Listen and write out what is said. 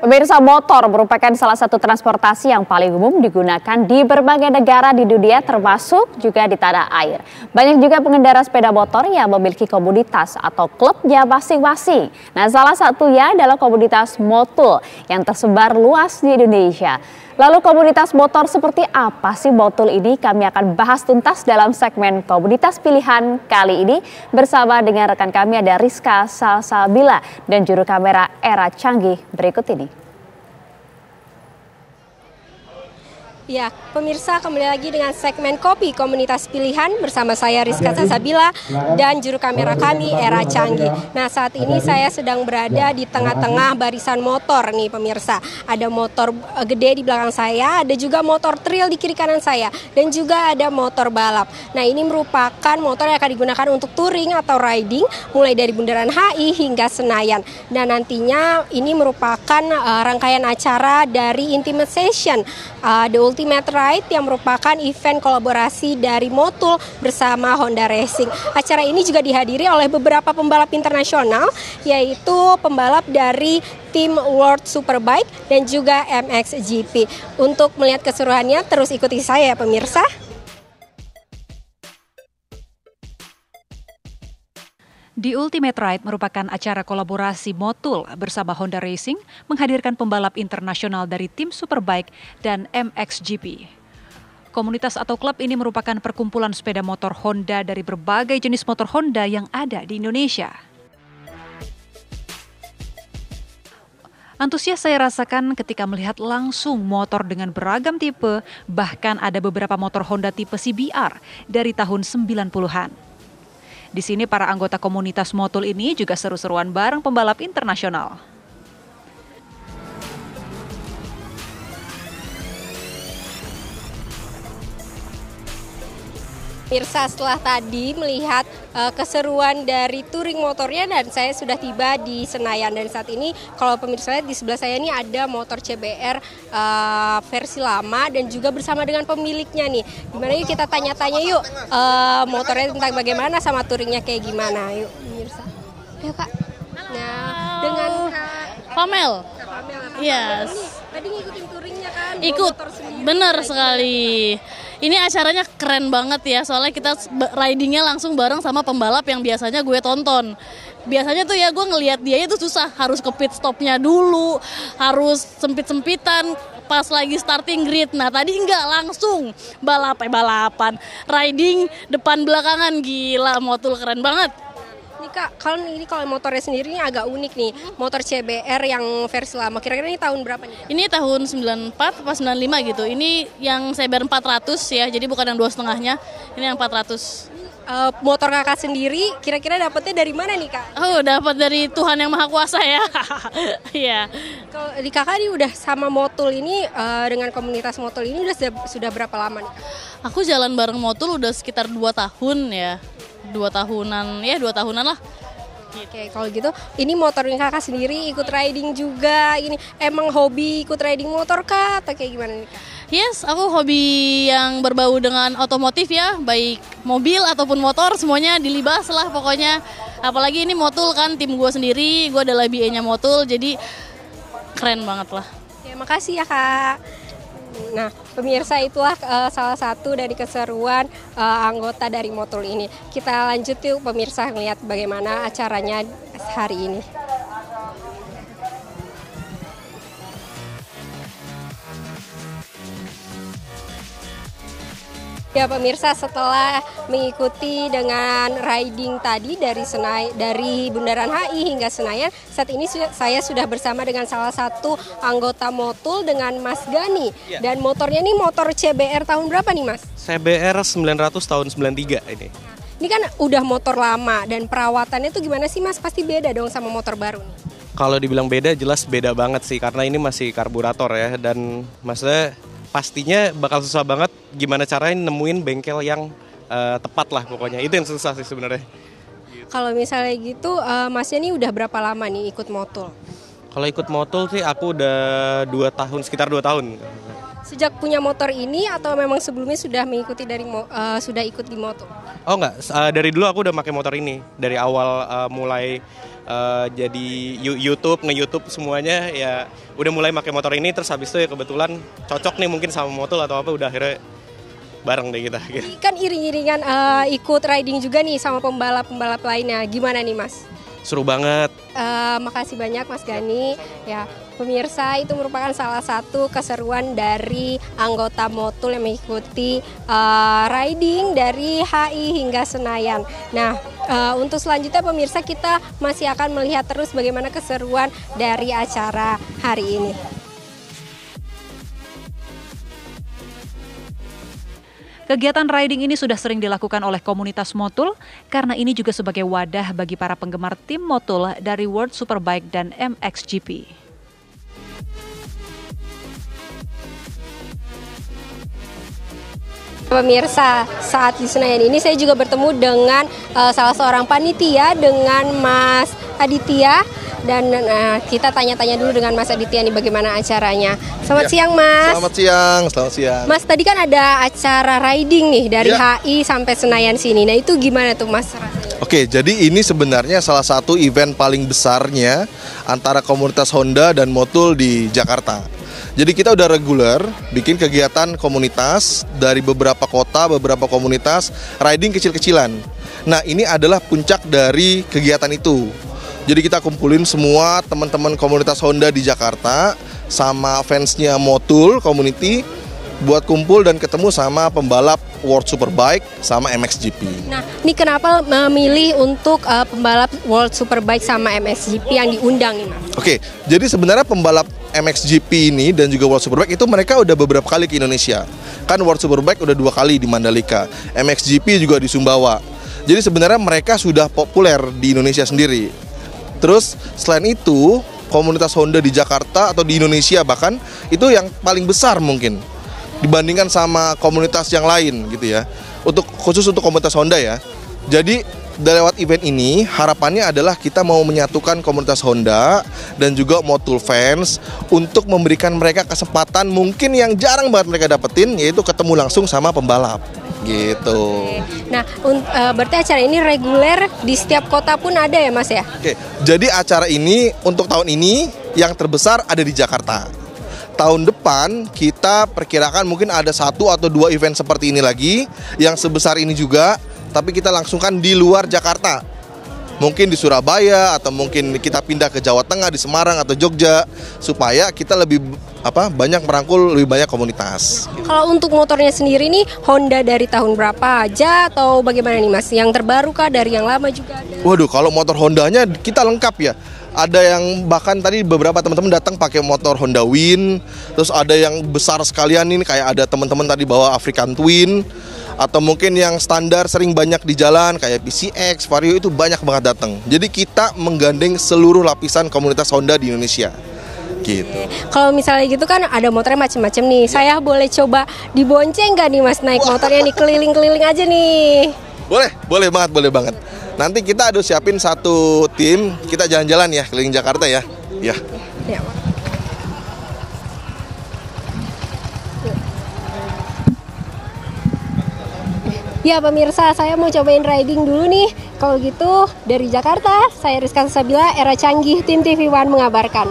Pemirsa, motor merupakan salah satu transportasi yang paling umum digunakan di berbagai negara di dunia termasuk juga di tanah air. Banyak juga pengendara sepeda motor yang memiliki komunitas atau klubnya masing-masing. Nah, salah satunya adalah komunitas Motul yang tersebar luas di Indonesia. Lalu komunitas motor seperti apa sih Motul ini? Kami akan bahas tuntas dalam segmen Komunitas Pilihan kali ini bersama dengan rekan kami ada Rizka Salsabila dan juru kamera Era Canggih berikut ini. Ya, pemirsa, kembali lagi dengan segmen Kopi Komunitas Pilihan bersama saya Rizka Salsabila dan juru kamera kami Era Canggih. Nah, saat ini saya sedang berada di tengah-tengah barisan motor nih pemirsa. Ada motor gede di belakang saya, ada juga motor trail di kiri kanan saya, dan juga ada motor balap. Nah, ini merupakan motor yang akan digunakan untuk touring atau riding mulai dari Bundaran HI hingga Senayan. Dan nantinya ini merupakan rangkaian acara dari Intimate Session The Ultimate Ride yang merupakan event kolaborasi dari Motul bersama Honda Racing. Acara ini juga dihadiri oleh beberapa pembalap internasional, yaitu pembalap dari tim World Superbike dan juga MXGP. Untuk melihat keseruannya, terus ikuti saya pemirsa. The Ultimate Ride merupakan acara kolaborasi Motul bersama Honda Racing menghadirkan pembalap internasional dari tim Superbike dan MXGP. Komunitas atau klub ini merupakan perkumpulan sepeda motor Honda dari berbagai jenis motor Honda yang ada di Indonesia. Antusias saya rasakan ketika melihat langsung motor dengan beragam tipe, bahkan ada beberapa motor Honda tipe CBR dari tahun 90-an. Di sini para anggota komunitas Motul ini juga seru-seruan bareng pembalap internasional. Pemirsa, setelah tadi melihat keseruan dari touring motornya dan saya sudah tiba di Senayan, dan saat ini kalau pemirsa lihat di sebelah saya ini ada motor CBR versi lama dan juga bersama dengan pemiliknya nih. Gimana, yuk kita tanya-tanya yuk motornya tentang bagaimana sama touringnya kayak gimana, yuk pemirsa. Ayo Kak. Nah, dengan Pamel. Yes. Tadi ngikutin touringnya kan? Ikut, bener sekali. Ini acaranya keren banget ya, soalnya kita ridingnya langsung bareng sama pembalap yang biasanya gue tonton. Biasanya tuh ya gue ngelihat dia itu susah, harus ke pit stopnya dulu, harus sempit-sempitan pas lagi starting grid. Nah tadi enggak, langsung balapan, riding depan belakangan, gila, Motul keren banget. Ini Kak, kalau motornya sendiri ini agak unik nih, motor CBR yang versi lama. Kira-kira ini tahun berapa nih Kak? Ini tahun 94 pas 95 gitu. Ini yang CBR 400 ya, jadi bukan yang 2,5-nya. Ini yang 400. Motor Kakak sendiri kira-kira dapetnya dari mana nih Kak? Oh, dapat dari Tuhan Yang Maha Kuasa ya. Iya. Kalau di Kakak ini udah sama Motul ini, dengan komunitas Motul ini sudah berapa lama nih Kak? Aku jalan bareng Motul udah sekitar 2 tahun ya. 2 tahunan lah. Oke, kalau gitu ini motornya Kakak sendiri ikut riding juga, ini emang hobi ikut riding motor Kak atau kayak gimana nih Kak? Yes, aku hobi yang berbau dengan otomotif ya, baik mobil ataupun motor, semuanya dilibas lah pokoknya. Apalagi ini Motul kan, tim gue sendiri, gue adalah BA-nya Motul, jadi keren banget lah. Ya, makasih ya Kak. Nah, pemirsa, itulah salah satu dari keseruan anggota dari Motul ini. Kita lanjut yuk pemirsa, melihat bagaimana acaranya hari ini. Ya pemirsa, setelah mengikuti dengan riding tadi dari Bundaran HI hingga Senayan, saat ini saya sudah bersama dengan salah satu anggota Motul dengan Mas Gani. Ya. Dan motornya ini motor CBR tahun berapa nih Mas? CBR 900 tahun 93 ini. Ini kan udah motor lama dan perawatannya tuh gimana sih Mas? Pasti beda dong sama motor baru nih. Kalau dibilang beda, jelas beda banget sih, karena ini masih karburator ya, dan maksudnya pastinya bakal susah banget gimana caranya nemuin bengkel yang tepat lah pokoknya. Itu yang susah sih sebenarnya. Kalau misalnya gitu, Masnya ini udah berapa lama nih ikut Motul? Kalau ikut motul sih aku udah 2 tahun, sekitar 2 tahun. Sejak punya motor ini atau memang sebelumnya sudah mengikuti sudah ikut di motor? Oh enggak, dari dulu aku udah pakai motor ini. Dari awal mulai jadi YouTube, nge-YouTube semuanya ya udah mulai pakai motor ini, terus habis itu ya kebetulan cocok nih mungkin sama motul atau apa, udah akhirnya bareng deh kita. Ini kan iring-iringan ikut riding juga nih sama pembalap-pembalap lainnya. Gimana nih Mas? Seru banget. Makasih banyak Mas Gani. Ya, pemirsa, itu merupakan salah satu keseruan dari anggota motul yang mengikuti riding dari HI hingga Senayan. Nah, untuk selanjutnya pemirsa, kita masih akan melihat terus bagaimana keseruan dari acara hari ini. Kegiatan riding ini sudah sering dilakukan oleh komunitas motul karena ini juga sebagai wadah bagi para penggemar tim motul dari World Superbike dan MXGP. Pemirsa, saat di Senayan ini saya juga bertemu dengan salah seorang panitia, dengan Mas Aditya. Dan kita tanya-tanya dulu dengan Mas Aditya nih bagaimana acaranya. Selamat siang Mas. Selamat siang. Mas, tadi kan ada acara riding nih dari HI sampai Senayan sini. Nah itu gimana tuh Mas rasanya? Oke, jadi ini sebenarnya salah satu event paling besarnya antara komunitas Honda dan motul di Jakarta. Jadi kita udah reguler bikin kegiatan komunitas dari beberapa kota, beberapa komunitas riding kecil-kecilan. Nah ini adalah puncak dari kegiatan itu. Jadi kita kumpulin semua teman-teman komunitas Honda di Jakarta sama fansnya motul community buat kumpul dan ketemu sama pembalap World Superbike sama MXGP. Nah, ini kenapa memilih untuk pembalap World Superbike sama MXGP yang diundang nih Mas? Oke, jadi sebenarnya pembalap MXGP ini dan juga World Superbike itu mereka udah beberapa kali ke Indonesia. Kan World Superbike udah 2 kali di Mandalika, MXGP juga di Sumbawa. Jadi sebenarnya mereka sudah populer di Indonesia sendiri. Terus selain itu, komunitas Honda di Jakarta atau di Indonesia bahkan itu yang paling besar mungkin dibandingkan sama komunitas yang lain gitu ya. Khusus untuk komunitas Honda ya. Jadi lewat event ini harapannya adalah kita mau menyatukan komunitas Honda dan juga motul fans untuk memberikan mereka kesempatan mungkin yang jarang banget mereka dapetin, yaitu ketemu langsung sama pembalap gitu. Nah, berarti acara ini reguler di setiap kota pun ada ya Mas ya? Oke, jadi acara ini untuk tahun ini yang terbesar ada di Jakarta. Tahun depan kita perkirakan mungkin ada 1 atau 2 event seperti ini lagi yang sebesar ini juga, tapi kita langsungkan di luar Jakarta. Mungkin di Surabaya atau mungkin kita pindah ke Jawa Tengah, di Semarang atau Jogja, supaya kita lebih banyak merangkul lebih banyak komunitas. Kalau untuk motornya sendiri nih, Honda dari tahun berapa aja atau bagaimana nih Mas? Yang terbaru kah, dari yang lama juga ada? Waduh, kalau motor Hondanya kita lengkap ya. Ada yang bahkan tadi beberapa teman-teman datang pakai motor Honda Win, terus ada yang besar sekalian ini kayak ada teman-teman tadi bawa African Twin, atau mungkin yang standar sering banyak di jalan kayak PCX, Vario, itu banyak banget datang. Jadi kita menggandeng seluruh lapisan komunitas Honda di Indonesia. Gitu. Kalau misalnya gitu kan ada motornya macam-macam nih. Saya boleh coba dibonceng nggak nih Mas naik motornya nih keliling-keliling aja nih? Boleh banget. Nanti kita ada siapin satu tim, kita jalan-jalan ya keliling Jakarta ya. Ya. Ya pemirsa, saya mau cobain riding dulu nih. Kalau gitu dari Jakarta, saya Rizka Sabila, Era Canggih, Tim TV One mengabarkan.